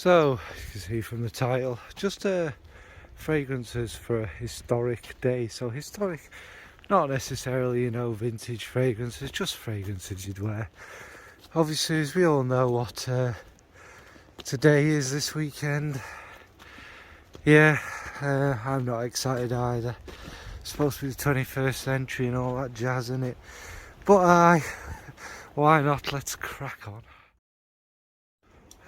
So, you can see from the title, just fragrances for a historic day. So historic, not necessarily, vintage fragrances, just fragrances you'd wear. Obviously, as we all know what today is this weekend. Yeah, I'm not excited either. It's supposed to be the 21st century and all that jazz in it. But why not? Let's crack on.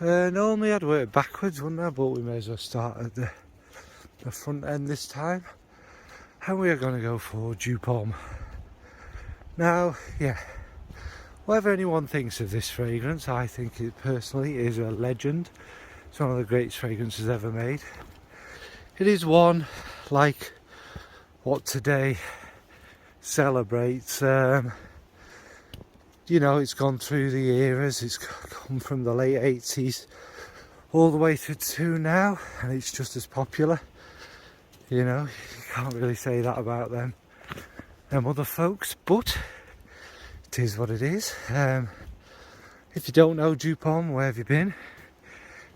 Normally I'd work backwards, wouldn't I? But we may as well start at the front end this time. And we are going to go for Dew Pomme. Now, yeah, whatever anyone thinks of this fragrance, I think it personally is a legend. It's one of the greatest fragrances ever made. It is one like what today celebrates. It's gone through the eras. It's come from the late 80s all the way through to now, and it's just as popular. You can't really say that about them other folks, but it is what it is. If you don't know Dew Pomme, where have you been?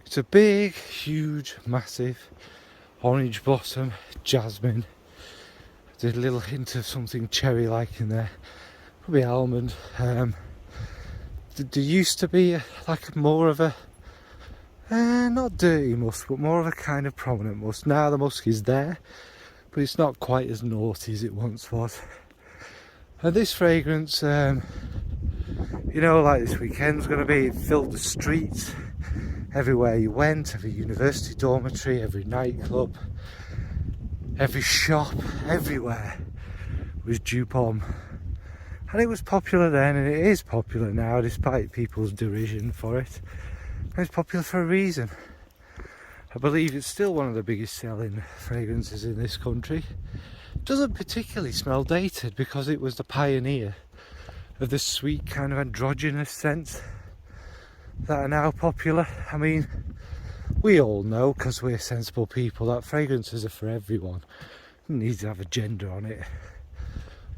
It's a big, huge, massive orange blossom, jasmine. There's a little hint of something cherry-like in there. Probably almond. There used to be more of a not dirty musk, but more of a kind of prominent musk. Now the musk is there, but it's not quite as naughty as it once was. And this fragrance, like this weekend's going to be, it filled the streets everywhere you went, every university dormitory, every nightclub, every shop, everywhere was Dew Pomme. And it was popular then, and it is popular now, despite people's derision for it. And it's popular for a reason. I believe it's still one of the biggest selling fragrances in this country. It doesn't particularly smell dated because it was the pioneer of the sweet kind of androgynous scents that are now popular. I mean, we all know, because we're sensible people, that fragrances are for everyone. It needs to have a gender on it.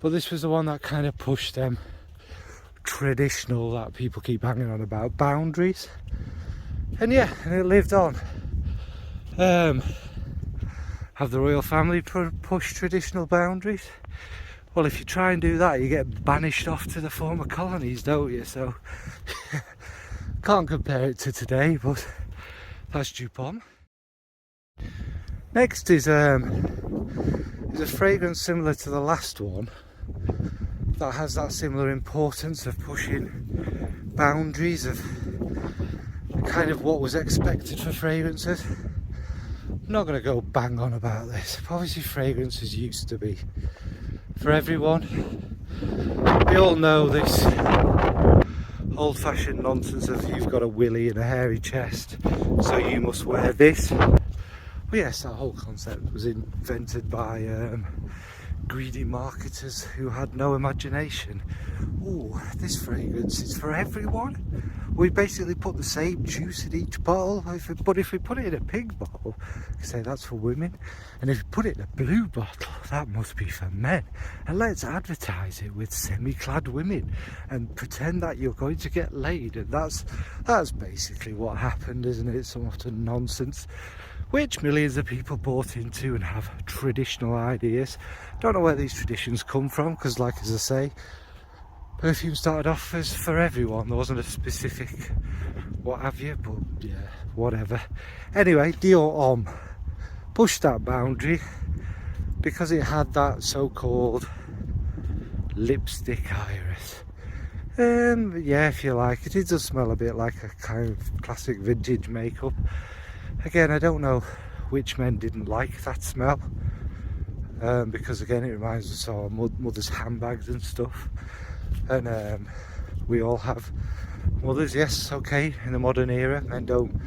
But this was the one that kind of pushed them traditional that people keep hanging on about, boundaries. And yeah, and it lived on. Have the royal family pushed traditional boundaries? Well, if you try and do that, you get banished off to the former colonies, don't you? So, can't compare it to today, but that's Dew Pomme. Next is a fragrance similar to the last one, that has that similar importance of pushing boundaries of kind of what was expected for fragrances. I'm not going to go bang on about this. Obviously, fragrances used to be for everyone. We all know this old-fashioned nonsense of you've got a willy and a hairy chest, so you must wear this. Well, yes, that whole concept was invented by greedy marketers who had no imagination. Oh, this fragrance is for everyone. We basically put the same juice in each bottle, but if we put it in a pink bottle, we say that's for women, and if we put it in a blue bottle, that must be for men. And let's advertise it with semi-clad women and pretend that you're going to get laid, and that's basically what happened, isn't it? Some often nonsense which millions of people bought into and have traditional ideas. Don't know where these traditions come from, because like as I say, perfume started off as for everyone. There wasn't a specific what have you, but yeah, whatever. Anyway, Dior Homme pushed that boundary because it had that so-called lipstick iris. Yeah, if you like it does smell a bit like a kind of classic vintage makeup. Again, I don't know which men didn't like that smell, because again it reminds us of our mother's handbags and stuff, and we all have mothers. Yes, okay, in the modern era men don't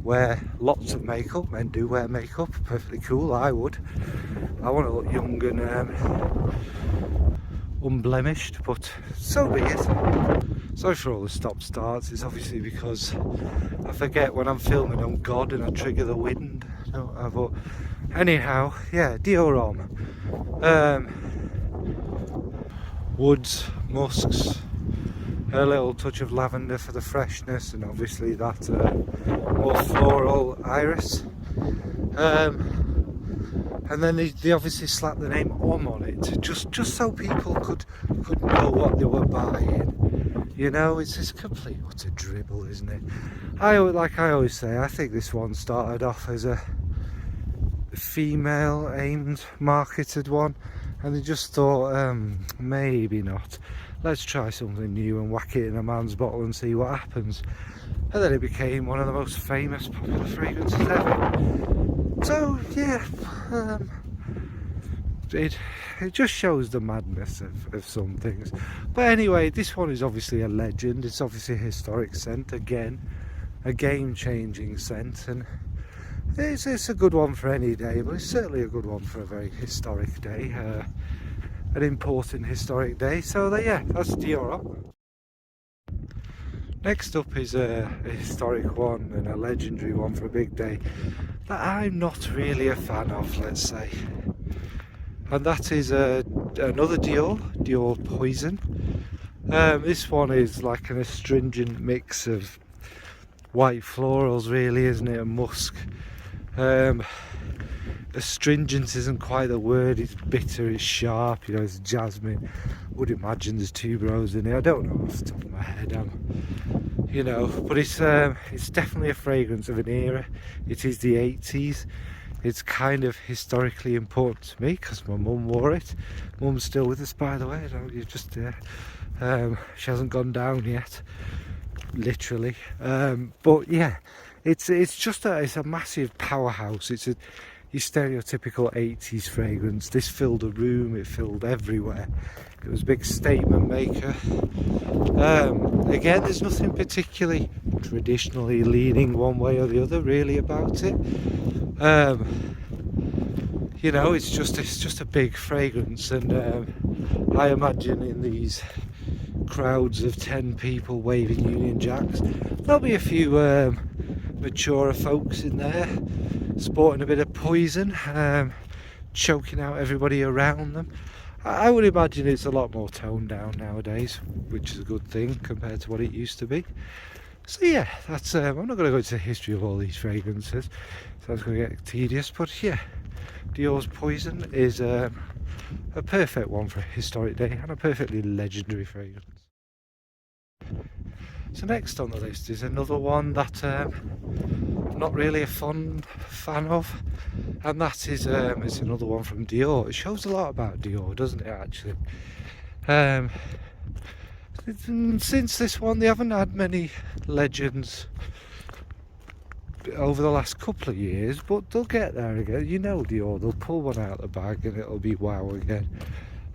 wear lots of makeup, men do wear makeup, perfectly cool. I would. I want to look young and unblemished, but so be it. Sorry for all the stop starts. It's obviously because I forget when I'm filming on God and I trigger the wind, don't I? But anyhow, yeah, Dior Homme. Woods, musks, a little touch of lavender for the freshness, and obviously that more floral iris. And then they obviously slapped the name on it, just so people could know what they were buying. You know, it's just complete utter dribble, isn't it? Like I always say, I think this one started off as a female aimed marketed one, and they just thought maybe not, let's try something new and whack it in a man's bottle and see what happens. And then it became one of the most famous popular fragrances ever. So yeah, it just shows the madness of some things. But anyway, this one is obviously a legend. It's obviously a historic scent, again a game-changing scent, and it's a good one for any day, but it's certainly a good one for a very historic day, an important historic day. So yeah, that's Diors. Next up is a historic one and a legendary one for a big day that I'm not really a fan of, let's say, and that is another Dior Poison. This one is like an astringent mix of white florals, really, isn't it, and musk. Astringent isn't quite the word, it's bitter, it's sharp, you know, it's jasmine. Would imagine there's tuberose in it, I don't know off the top of my head, you know, but it's definitely a fragrance of an era. It is the 80s. It's kind of historically important to me because my mum wore it. Mum's still with us, by the way, I don't, you just she hasn't gone down yet, literally. But yeah, it's a massive powerhouse. It's your stereotypical 80s fragrance. This filled a room, it filled everywhere. It was a big statement maker. Again, there's nothing particularly traditionally leaning one way or the other really about it. You know, it's just a big fragrance, and I imagine in these crowds of 10 people waving Union Jacks, there'll be a few maturer folks in there sporting a bit of poison, choking out everybody around them. I would imagine it's a lot more toned down nowadays, which is a good thing compared to what it used to be. So yeah, that's I'm not going to go into the history of all these fragrances, so it's going to get tedious, but yeah, Dior's Poison is a perfect one for a historic day and a perfectly legendary fragrance. So next on the list is another one that I'm not really a fan of, and that is it's another one from Dior. It shows a lot about Dior, doesn't it, actually? Since this one, they haven't had many legends over the last couple of years, but they'll get there again. You know, Dior, they'll pull one out of the bag and it'll be wow again.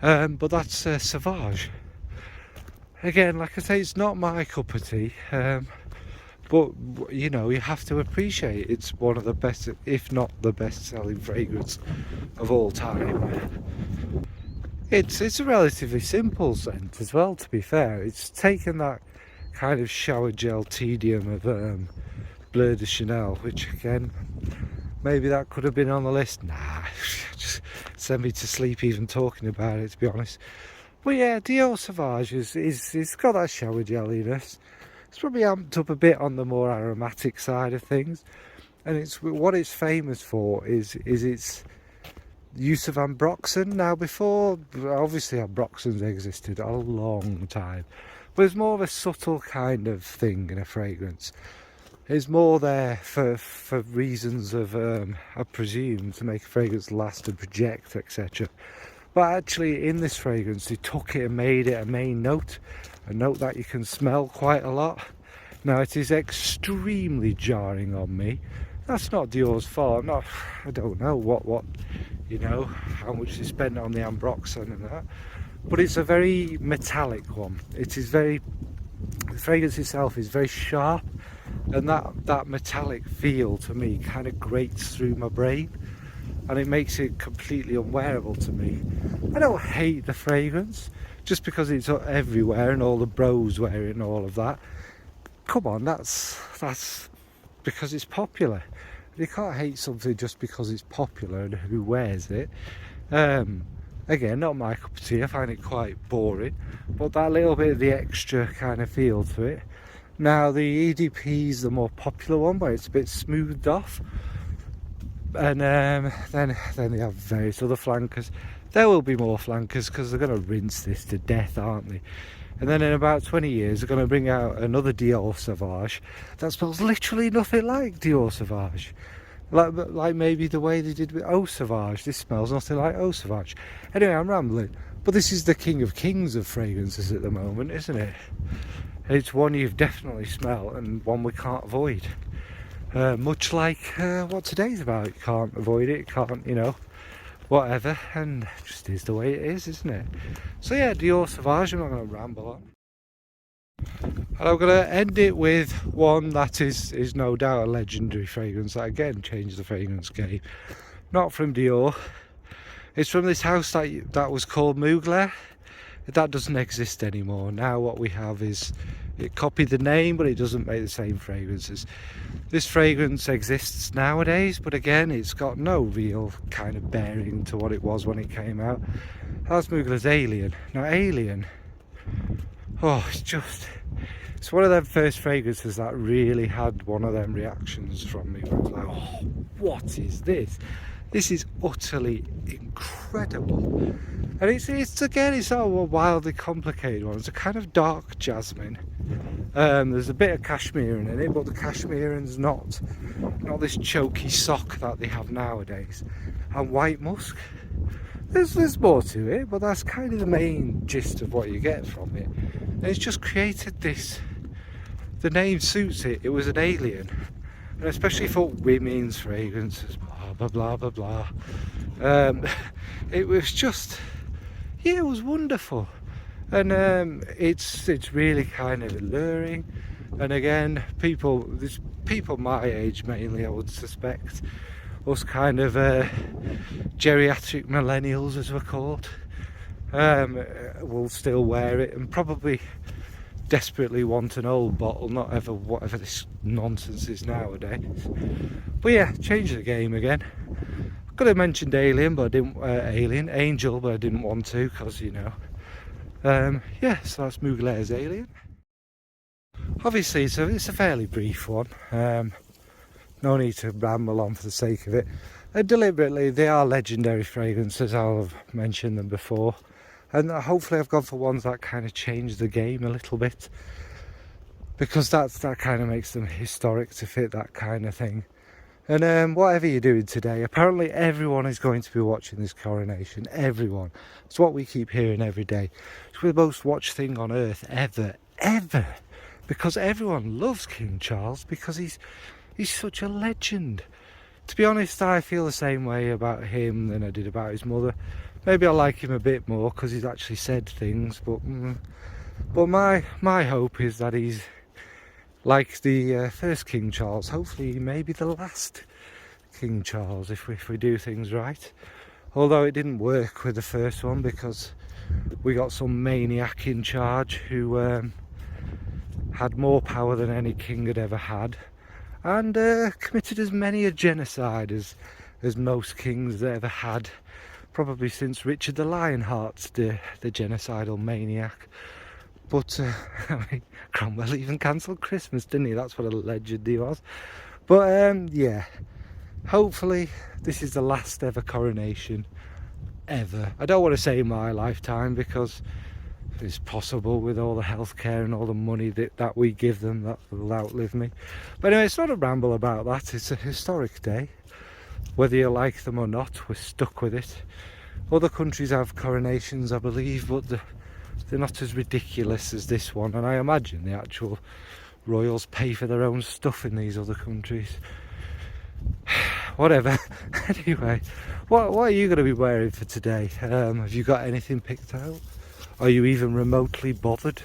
But that's Sauvage. Again, like I say, it's not my cup of tea, but you know, you have to appreciate it's one of the best, if not the best selling fragrance of all time. It's a relatively simple scent as well, to be fair. It's taken that kind of shower gel tedium of Bleu de Chanel, which again, maybe that could have been on the list. Nah, just send me to sleep even talking about it, to be honest. But yeah, Dior Sauvage is got that shower geliness. It's probably amped up a bit on the more aromatic side of things, and it's what it's famous for is its use of ambroxan. Now, before, obviously ambroxans existed a long time, but it's more of a subtle kind of thing in a fragrance. It's more there for reasons of I presume to make a fragrance last and project, etc. But actually in this fragrance they took it and made it a main note, a note that you can smell quite a lot. Now, it is extremely jarring on me. That's not Dior's fault. I don't know what you know, how much they spent on the ambroxan and that, but it's a very metallic one. It is the fragrance itself is very sharp, and that metallic feel to me kind of grates through my brain, and it makes it completely unwearable to me. I don't hate the fragrance just because it's everywhere and all the bros wear it and all of that. Come on, that's because it's popular. You can't hate something just because it's popular and who wears it. Again, not my cup of tea, I find it quite boring, but that little bit of the extra kind of feel to it. Now the EDP is the more popular one, but it's a bit smoothed off. And then they have various other flankers. There will be more flankers because they're going to rinse this to death, aren't they? And then in about 20 years they're going to bring out another Dior Sauvage that smells literally nothing like Dior Sauvage. Like maybe the way they did with Eau Sauvage. This smells nothing like Eau Sauvage. Anyway, I'm rambling. But this is the king of kings of fragrances at the moment, isn't it? It's one you've definitely smelled and one we can't avoid. Much like what today's about. You can't avoid it, you can't, you know, whatever. And it just is the way it is, isn't it? So yeah, Dior Sauvage, I'm not going to ramble on. And I'm going to end it with one that is no doubt a legendary fragrance that again changed the fragrance game. Not from Dior. It's from this house that was called Mugler. That doesn't exist anymore. Now what we have is, it copied the name but it doesn't make the same fragrances. This fragrance exists nowadays, but again it's got no real kind of bearing to what it was when it came out. That's Mugler's Alien. Now Alien, oh, it's one of them first fragrances that really had one of them reactions from me where I was like, oh, what is this? This is utterly incredible. And it's again, it's not a wildly complicated one. It's a kind of dark jasmine. There's a bit of cashmere in it, but the cashmere's not this choky sock that they have nowadays. And white musk. There's more to it, but that's kind of the main gist of what you get from it. And it's just created this. The name suits it. It was an alien, and especially for women's fragrances. Blah blah blah blah blah. It was just, yeah, it was wonderful, and it's really kind of alluring. And again, people my age mainly, I would suspect, us kind of geriatric millennials as we're called, will still wear it and probably desperately want an old bottle, not ever whatever this nonsense is nowadays. But yeah, change the game again. I could have mentioned Alien, but I didn't. Angel, but I didn't want to because, you know. Yeah, so that's Mugler's Alien. Obviously, it's a fairly brief one. No need to ramble on for the sake of it. And deliberately, they are legendary fragrances. I'll have mentioned them before. And hopefully I've gone for ones that kind of change the game a little bit, because that kind of makes them historic to fit that kind of thing. And whatever you're doing today, apparently everyone is going to be watching this coronation. Everyone. It's what we keep hearing every day. It's the most watched thing on earth ever, because everyone loves King Charles because he's such a legend. To be honest, I feel the same way about him than I did about his mother. Maybe I like him a bit more because he's actually said things, but my hope is that he's like the first King Charles. Hopefully he may be the last King Charles if we do things right. Although it didn't work with the first one because we got some maniac in charge who had more power than any king had ever had, and committed as many a genocide as most kings ever had. Probably since Richard the Lionheart's the genocidal maniac. But I mean, Cromwell even cancelled Christmas, didn't he? That's what a legend he was. But yeah, hopefully this is the last ever coronation ever. I don't want to say in my lifetime because it's possible with all the healthcare and all the money that we give them that will outlive me. But anyway, it's not a ramble about that. It's a historic day. Whether you like them or not, we're stuck with it. Other countries have coronations, I believe, but they're not as ridiculous as this one. And I imagine the actual royals pay for their own stuff in these other countries. Whatever. Anyway, what are you going to be wearing for today? Have you got anything picked out? Are you even remotely bothered?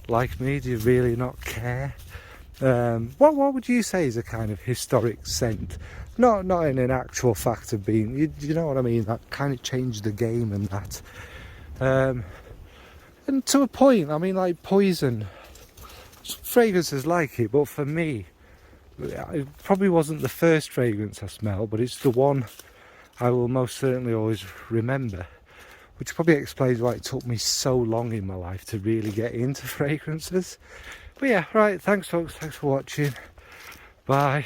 Like me, do you really not care? What would you say is a kind of historic scent? Not in an actual fact of being, you know what I mean, that kind of changed the game and that. And to a point, I mean, like Poison, fragrances like it, but for me, it probably wasn't the first fragrance I smelled, but it's the one I will most certainly always remember. which probably explains why it took me so long in my life to really get into fragrances. But yeah, right, thanks folks, thanks for watching, bye.